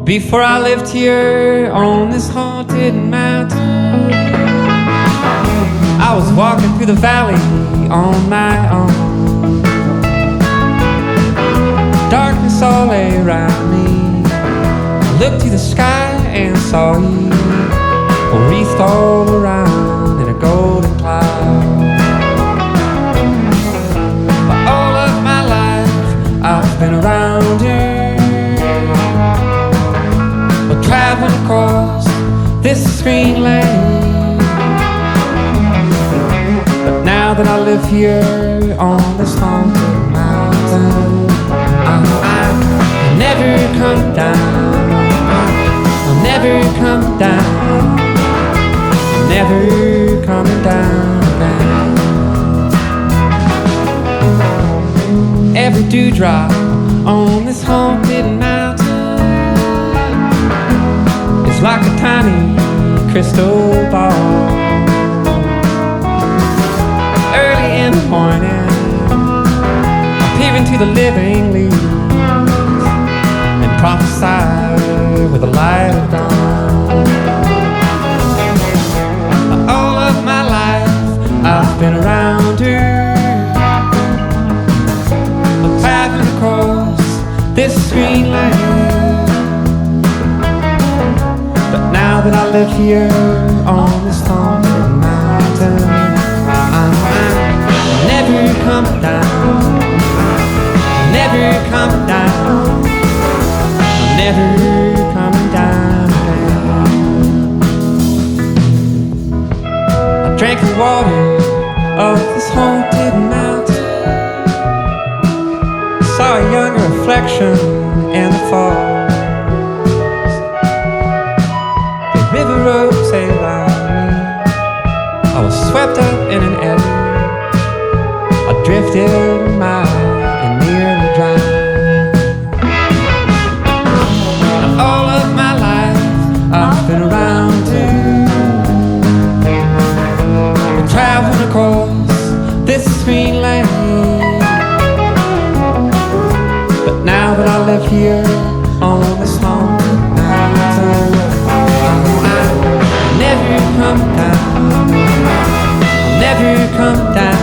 Before I lived here on this haunted mountain, I was walking through the valley on my own. Darkness all lay around me. I looked to the sky and saw you, wreathed all around in a golden cloud. For all of my life I've been around you, traveling across this green land. But now that I live here on this haunted mountain, I'll never come down. I'll never come down. I'm never coming down. Every dewdrop on this haunted mountain is like a tiny crystal ball. Early in the morning, I peer into the living leaves and prophesy with the light of dawn. All of my life I've been around you, traveling across this green land. Now that I live here on this haunted mountain, I'll never come down. I'll never come down. I'm never coming down again. I drank the water of this haunted mountain, saw a young reflection in the fall. River rose around me. I was swept up in an eddy. I drifted a mile and nearly drowned. Now all of my life I've been around you, traveling across this green land. But now that I live here on this haunted mountain, never come down. I'll never come down.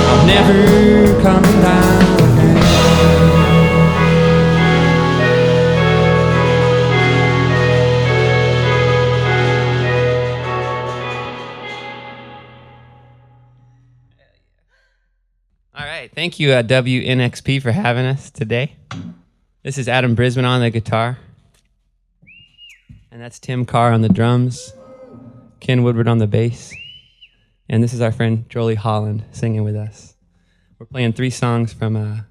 I'm never coming down again. Thank you, WNXP, for having us today. This is Adam Brisbane on the guitar. And that's Tim Carr on the drums, Ken Woodward on the bass. And this is our friend Jolie Holland singing with us. We're playing 3 songs from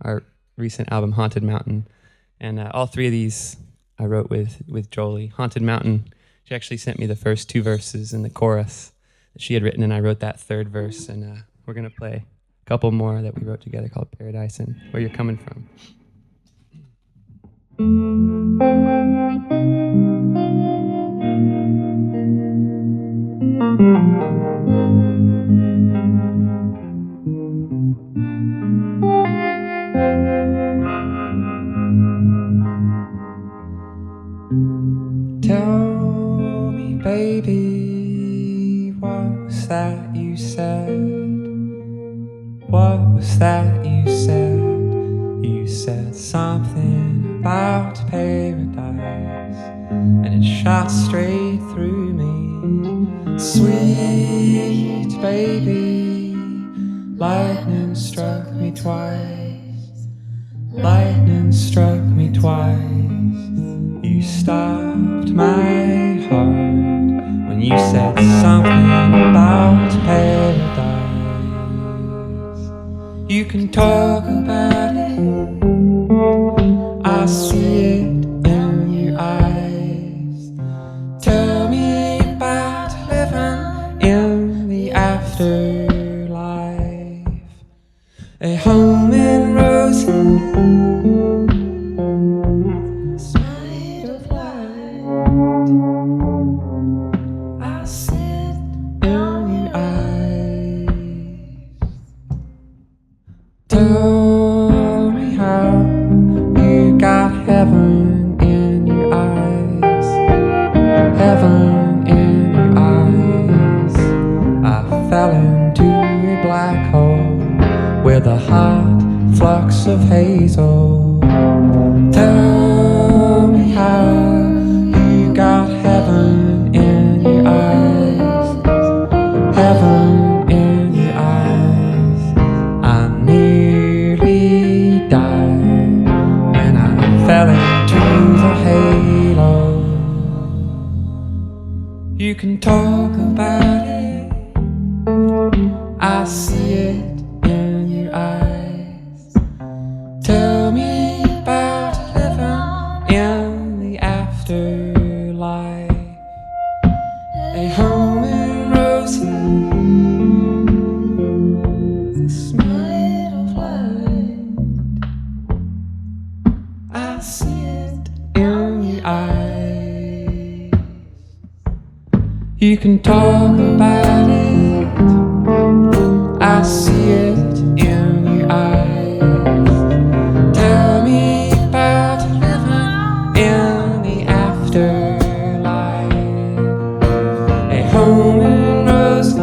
our recent album, Haunted Mountain. And all 3 of these I wrote with Jolie. Haunted Mountain, she actually sent me the first 2 verses and the chorus that she had written, and I wrote that 3rd verse. And we're going to play a couple more that we wrote together called Paradise and Where You're Coming From. said something about paradise, and it shot straight through me. Sweet baby, lightning struck me twice. Lightning struck me twice. You stopped my heart when you said something about paradise. You can talk about it, I see it in your eyes. Tell me about living in the afterlife. A home in roses, made of light. I see it in your eyes. Tell me how you got heaven in your eyes. Heaven in your eyes. I fell into a black hole with a hot flux of hazel. Tell me how you got heaven in your eyes. Heaven in your eyes. I nearly died when I fell into the halo. You can talk about it, I see it in your eyes. Tell me about living in the afterlife. A home in roses, made of light. I see it in your eyes. You can talk about it, I see it in your eyes. Tell me about living in the afterlife. A home in roses,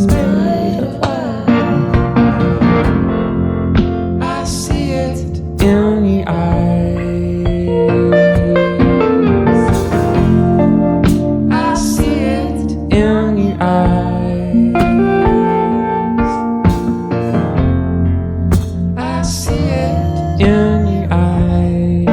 made of light. I see it in your eyes. I see it in your eyes. I see it in your eyes.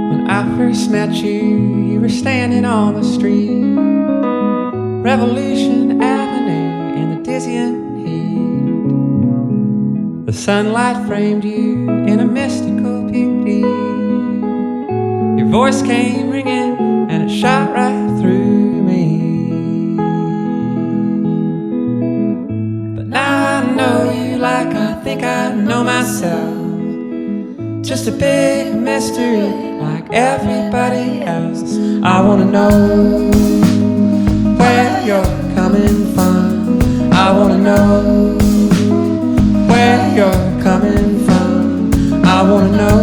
When I first met you, you were standing on the street, Revolution Avenue in the dizzying heat. The sunlight framed you in a mystical beauty. Your voice came ringing and it shot right through me. But now I know you like I think I know myself. Just a big mystery like everybody else. I wanna know where you're coming from. I wanna know where you're coming from. I wanna know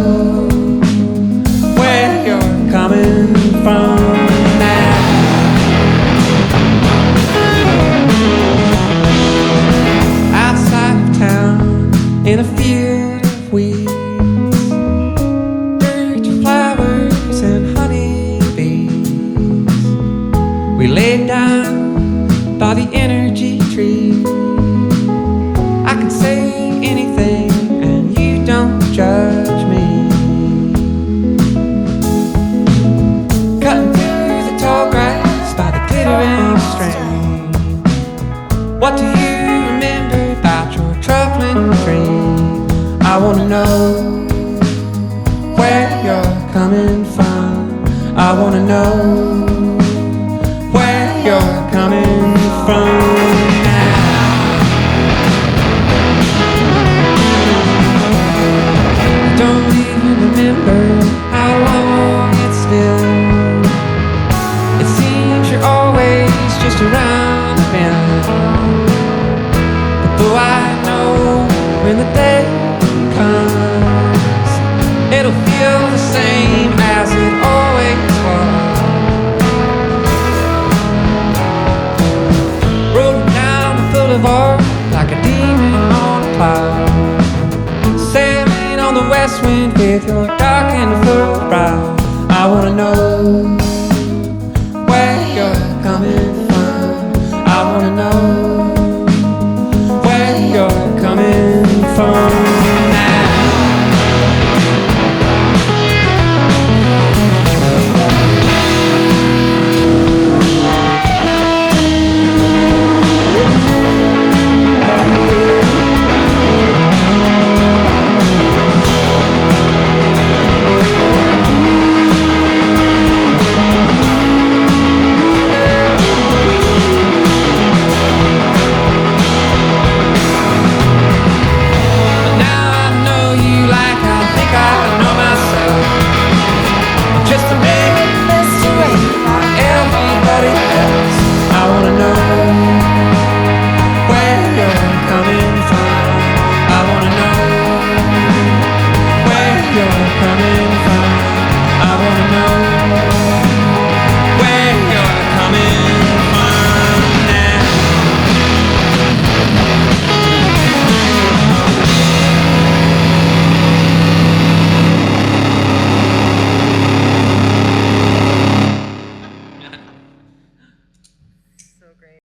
where you're coming from now. Outside of town, in a field of weeds, flowers and honeybees, we laid down by the energy tree. I can say anything and you don't judge me. Cutting through the tall grass by the glittering stream. What do you remember about your troubling dream? I wanna know where you're coming from. I wanna know where you're coming from now. I don't even remember how long it's been. It seems you're boulevard like a demon on a cloud. Sailing on the west wind with your dark and full brow. I wanna know